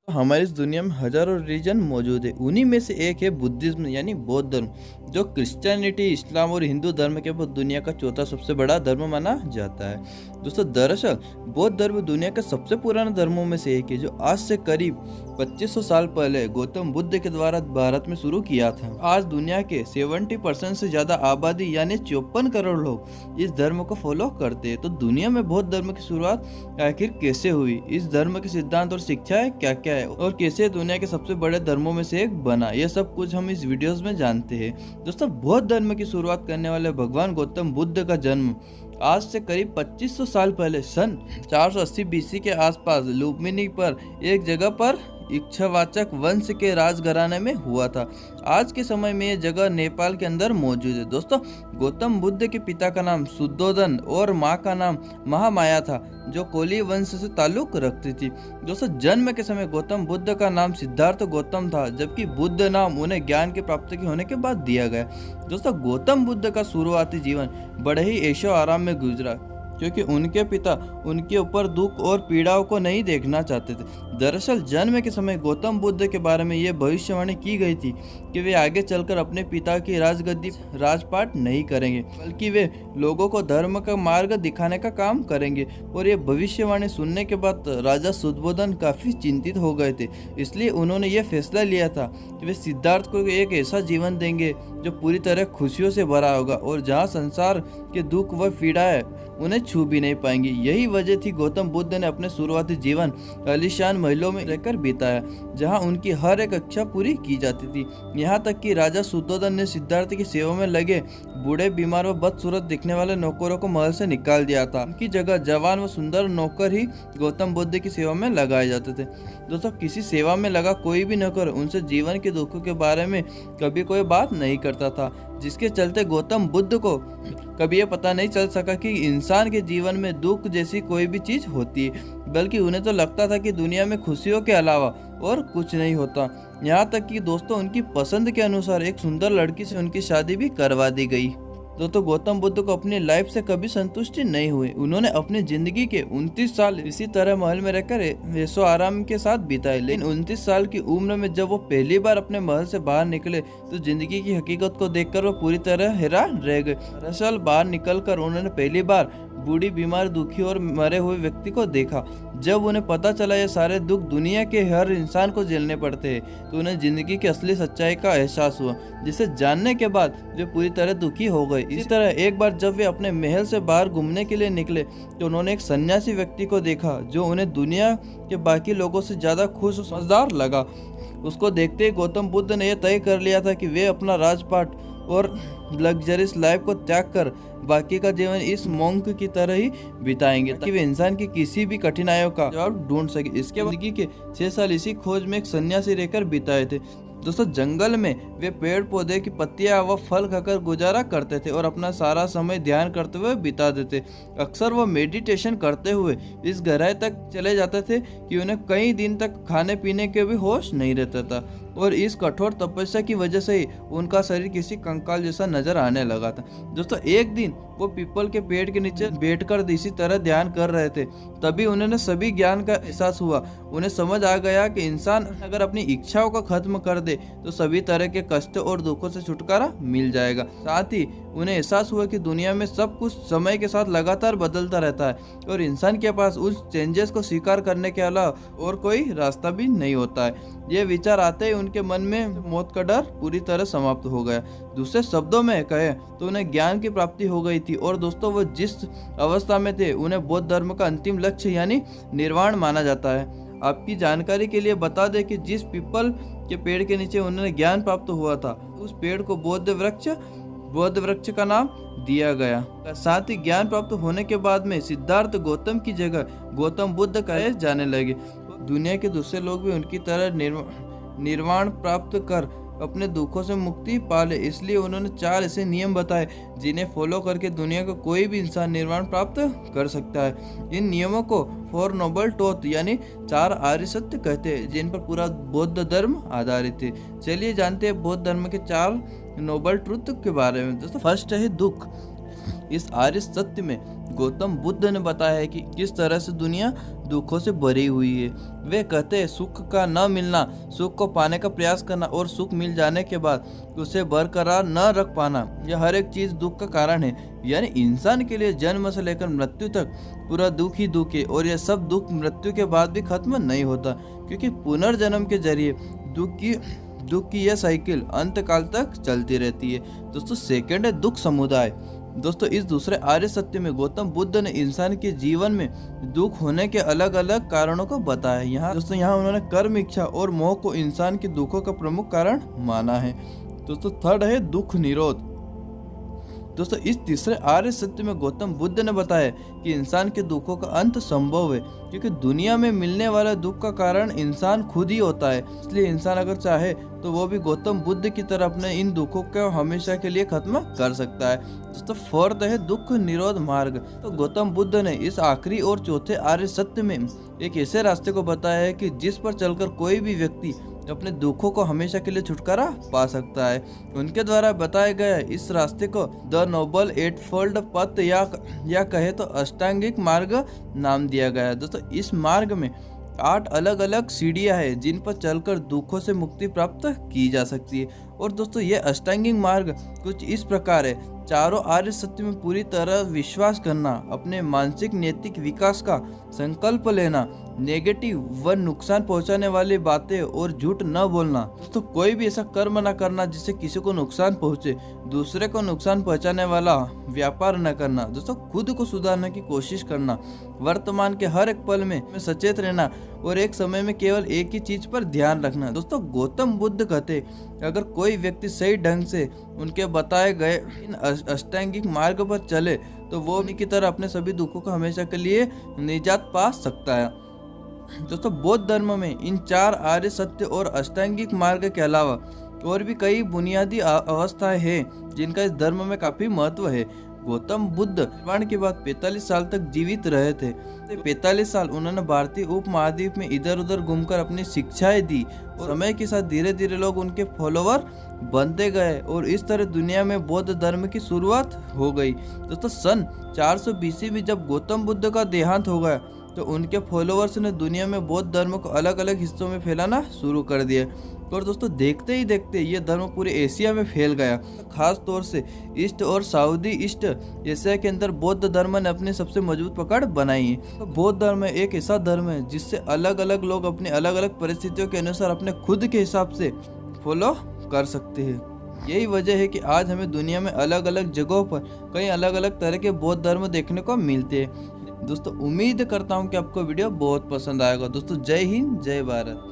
तो हमारी इस दुनिया में हजारों रिलीजन मौजूद है। उन्हीं में से एक है बुद्धिज्म यानी बौद्ध धर्म, जो क्रिश्चियनिटी, इस्लाम और हिंदू धर्म के बाद दुनिया का चौथा सबसे बड़ा धर्म माना जाता है। दोस्तों, दरअसल बौद्ध धर्म दुनिया के सबसे पुराने धर्मों में से एक है, जो आज से करीब 2500 साल पहले गौतम बुद्ध के द्वारा भारत में शुरू किया था। आज दुनिया के 70% से ज्यादा आबादी यानी 54 करोड़ लोग इस धर्म को फॉलो करते हैं। तो दुनिया में बौद्ध धर्म की शुरुआत आखिर कैसे हुई, इस धर्म के सिद्धांत और शिक्षाएं क्या क्या है, और कैसे दुनिया के सबसे बड़े धर्मों में से एक बना, यह सब कुछ हम इस वीडियोस में जानते हैं। दोस्तों, बौद्ध धर्म की शुरुआत करने वाले भगवान गौतम बुद्ध का जन्म आज से करीब 2500 साल पहले सन 480 बीसी के आसपास लुम्बिनी पर एक जगह पर इक्ष्वाकु वंश के राजघराने में हुआ था। आज के समय में यह जगह नेपाल के अंदर मौजूद है। दोस्तों, गौतम बुद्ध के पिता का नाम शुद्धोधन और माँ का नाम महामाया था, जो कोली वंश से ताल्लुक रखती थी। दोस्तों, जन्म के समय गौतम बुद्ध का नाम सिद्धार्थ गौतम था, जबकि बुद्ध नाम उन्हें ज्ञान की प्राप्ति के होने के बाद दिया गया। दोस्तों, गौतम बुद्ध का शुरुआती जीवन बड़े ही ऐशो आराम में गुजरा, क्योंकि उनके पिता उनके ऊपर दुख और पीड़ाओं को नहीं देखना चाहते थे। दरअसल जन्म के समय गौतम बुद्ध के बारे में यह भविष्यवाणी की गई थी कि वे आगे चलकर अपने पिता की राजगद्दी राजपाट नहीं करेंगे, बल्कि वे लोगों को धर्म का मार्ग दिखाने का काम करेंगे। और ये भविष्यवाणी सुनने के बाद राजा शुद्धोधन काफी चिंतित हो गए थे। इसलिए उन्होंने ये फैसला लिया था कि वे सिद्धार्थ को एक ऐसा जीवन देंगे जो पूरी तरह खुशियों से भरा होगा, और जहाँ संसार के दुख व पीड़ाएं उन्हें छू भी नहीं पाएंगी। यही वजह थी गौतम बुद्ध ने अपने शुरुआती जीवन आलीशान महलों में रहकर बिताया, जहां उनकी हर एक इच्छा पूरी की जाती थी। यहाँ तक कि राजा शुद्धोधन ने सिद्धार्थ की सेवा में लगे बूढ़े, बीमार व बदसूरत दिखने वाले नौकरों को महल से निकाल दिया था। उनकी जगह जवान व सुंदर नौकर ही गौतम बुद्ध की सेवा में लगाए जाते थे। दोस्तों, किसी सेवा में लगा कोई भी नौकर उनसे जीवन के दुखों के बारे में कभी कोई बात नहीं करता था, जिसके चलते गौतम बुद्ध को कभी ये पता नहीं चल सका कि इंसान के जीवन में दुख जैसी कोई भी चीज होती है, बल्कि उन्हें तो लगता था कि दुनिया में खुशियों के अलावा और कुछ नहीं होता। यहाँ तक कि दोस्तों, उनकी पसंद के अनुसार एक सुंदर लड़की से उनकी शादी भी करवा दी गई। दोस्तों, गौतम बुद्ध को अपनी लाइफ से कभी संतुष्टि नहीं हुई। उन्होंने अपनी जिंदगी के 29 साल इसी तरह महल में रहकर ऐशो आराम के साथ बिताए, लेकिन 29 साल की उम्र में जब वो पहली बार अपने महल से बाहर निकले तो जिंदगी की हकीकत को देखकर वो पूरी तरह हैरान रह गए। दरअसल बाहर निकलकर उन्होंने पहली बार बूढ़ी, बीमार, दुखी और मरे हुए व्यक्ति को देखा। जब उन्हें पता चला ये सारे दुख दुनिया के हर इंसान को झेलने पड़ते हैं, तो उन्हें जिंदगी की असली सच्चाई का एहसास हुआ, जिसे जानने के बाद वे पूरी तरह दुखी हो गए। इसी तरह एक बार जब वे अपने महल से बाहर घूमने के लिए निकले तो उन्होंने एक सन्यासी व्यक्ति को देखा, जो उन्हें दुनिया के बाकी लोगों से ज्यादा खुश और समझदार लगा। उसको देखते ही गौतम बुद्ध ने यह तय कर लिया था कि वे अपना राजपाट और लग्जरियस लाइफ को त्याग कर बाकी का जीवन इस मोंक की तरह ही बिताएंगे, ताकि वे इंसान की किसी भी कठिनाइयों का जवाब ढूंढ सके। इसके बाद जिंदगी के 6 साल इसी खोज में एक सन्यासी रहकर बिताए थे। दोस्तों, जंगल में वे पेड़ पौधे की पत्तियां व फल खाकर गुजारा करते थे और अपना सारा समय ध्यान करते हुए बिता देते। अक्सर वो मेडिटेशन करते हुए इस गहराई तक चले जाते थे कि उन्हें कई दिन तक खाने पीने के भी होश नहीं रहता था, और इस कठोर तपस्या की वजह से ही उनका शरीर किसी कंकाल जैसा नजर आने लगा था। दोस्तों, एक दिन वो पीपल के पेड़ के नीचे बैठकर इसी तरह ध्यान कर रहे थे। तभी उन्हें सभी ज्ञान का एहसास हुआ। उन्हें समझ आ गया कि इंसान अगर अपनी इच्छाओं को खत्म कर दे तो सभी तरह के कष्ट और दुखों से छुटकारा मिल जाएगा। साथ ही उन्हें एहसास हुआ कि दुनिया में सब कुछ समय के साथ लगातार बदलता रहता है, और इंसान के पास उस चेंजेस को स्वीकार करने के अलावा और कोई रास्ता भी नहीं होता है। ये विचार आते ही उनके मन में मौत का डर पूरी तरह समाप्त हो गया। दूसरे शब्दों में कहे तो उन्हें ज्ञान की प्राप्ति हो गई थी। और दोस्तों, वो जिस अवस्था में थे उन्हें बौद्ध धर्म का अंतिम लक्ष्य यानी निर्वाण माना जाता है। आपकी जानकारी के लिए बता दें कि जिस पीपल के पेड़ के नीचे उन्हें ज्ञान प्राप्त हुआ था, उस पेड़ को बौद्ध वृक्ष का नाम दिया गया। साथ ही ज्ञान प्राप्त होने के बाद में सिद्धार्थ गौतम की जगह गौतम बुद्ध कहे जाने लगे। दुनिया के दूसरे लोग भी उनकी तरह निर्वाण प्राप्त कर अपने दुखों से मुक्ति पा ले। इसलिए उन्होंने 4 ऐसे नियम बताए जिन्हें फॉलो करके दुनिया का कोई भी इंसान निर्वाण प्राप्त कर सकता है। इन नियमों को 4 नोबल ट्रूथ यानी 4 आर्य सत्य कहते हैं, जिन पर पूरा बौद्ध धर्म आधारित है। चलिए जानते हैं बौद्ध धर्म के 4 नोबल ट्रूथ के बारे में। दोस्तों, फर्स्ट है दुख। इस आर्य सत्य में गौतम बुद्ध ने बताया है कि किस तरह से दुनिया दुखों से भरी हुई है। वे कहते हैं सुख का न मिलना, सुख को पाने का प्रयास करना और सुख मिल जाने के बाद उसे बरकरार न रख पाना, यह हर एक चीज दुख का कारण है। यानी इंसान के लिए जन्म से लेकर मृत्यु तक पूरा दुख ही दुख है, और यह सब दुख मृत्यु के बाद भी खत्म नहीं होता, क्योंकि पुनर्जन्म के जरिए दुख की यह साइकिल अंत काल तक चलती रहती है। दोस्तों सेकंड है दुख समुदाय। दोस्तों इस दूसरे आर्य सत्य में गौतम बुद्ध ने इंसान के जीवन में दुख होने के अलग अलग कारणों को बताया। यहाँ उन्होंने कर्म, इच्छा और मोह को इंसान के दुखों का प्रमुख कारण माना है। दोस्तों थर्ड है दुख निरोध। दोस्तों इस तीसरे आर्य सत्य में गौतम बुद्ध ने बताया कि इंसान के दुखों का अंत संभव है, क्योंकि दुनिया में मिलने वाला दुख का कारण इंसान खुद ही होता है। इसलिए इंसान अगर चाहे तो वो भी गौतम बुद्ध की तरह अपने इन दुखों को हमेशा के लिए खत्म कर सकता है। दोस्तों फोर्थ है दुख निरोध मार्ग। तो गौतम बुद्ध ने इस आखिरी और चौथे आर्य सत्य में एक ऐसे रास्ते को बताया है कि जिस पर चलकर कोई भी व्यक्ति अपने दुखों को हमेशा के लिए छुटकारा पा सकता है। उनके द्वारा बताया गया इस रास्ते को द नोबल एट फोल्ड पथ या कहे तो अष्टांगिक मार्ग नाम दिया गया है। दोस्तों इस मार्ग में 8 अलग अलग सीढ़ियां हैं जिन पर चलकर दुखों से मुक्ति प्राप्त की जा सकती है। और दोस्तों ये अष्टांगिक मार्ग कुछ इस प्रकार है। चारों आर्य सत्य में पूरी तरह विश्वास करना, अपने मानसिक नैतिक विकास का संकल्प लेना, नेगेटिव व नुकसान पहुंचाने वाली बातें और झूठ न बोलना। दोस्तों कोई भी ऐसा कर्म न करना जिससे किसी को नुकसान पहुंचे, दूसरे को नुकसान पहुंचाने वाला व्यापार न करना। दोस्तों खुद को सुधारने की कोशिश करना, वर्तमान के हर एक पल में सचेत रहना और एक समय में केवल एक ही चीज पर ध्यान रखना। दोस्तों गौतम बुद्ध कहते अगर कोई व्यक्ति सही ढंग से उनके बताए गए इन अष्टांगिक मार्ग पर चले तो वो उन्हीं की तरह अपने सभी दुखों को हमेशा के लिए निजात पा सकता है। दोस्तों बौद्ध धर्म में इन 4 आर्य सत्य और अष्टांगिक मार्ग के अलावा और भी कई बुनियादी अवस्थाएं हैं जिनका इस धर्म में काफी महत्व है। गौतम बुद्ध निर्वाण के बाद 45 साल तक जीवित रहे थे। 45 साल उन्होंने भारतीय उपमहाद्वीप में इधर उधर घूमकर अपनी शिक्षाएं दी और समय के साथ धीरे धीरे लोग उनके फॉलोवर बनते गए और इस तरह दुनिया में बौद्ध धर्म की शुरुआत हो गई। दोस्तों सन 400 BC में जब गौतम बुद्ध का देहांत हो गया तो उनके फॉलोअर्स ने दुनिया में बौद्ध धर्म को अलग अलग हिस्सों में फैलाना शुरू कर दिया। और दोस्तों देखते ही देखते ये धर्म पूरे एशिया में फैल गया। खास तौर से ईस्ट और साउदी ईस्ट एशिया के अंदर बौद्ध धर्म ने अपनी सबसे मजबूत पकड़ बनाई है। तो बौद्ध धर्म एक ऐसा धर्म है जिससे अलग अलग लोग अपने अलग अलग परिस्थितियों के अनुसार अपने खुद के हिसाब से फॉलो कर सकते हैं। यही वजह है कि आज हमें दुनिया में अलग अलग जगहों पर कई अलग अलग तरह के बौद्ध धर्म देखने को मिलते हैं। दोस्तों उम्मीद करता हूँ कि आपको वीडियो बहुत पसंद आएगा। दोस्तों जय हिंद, जय भारत।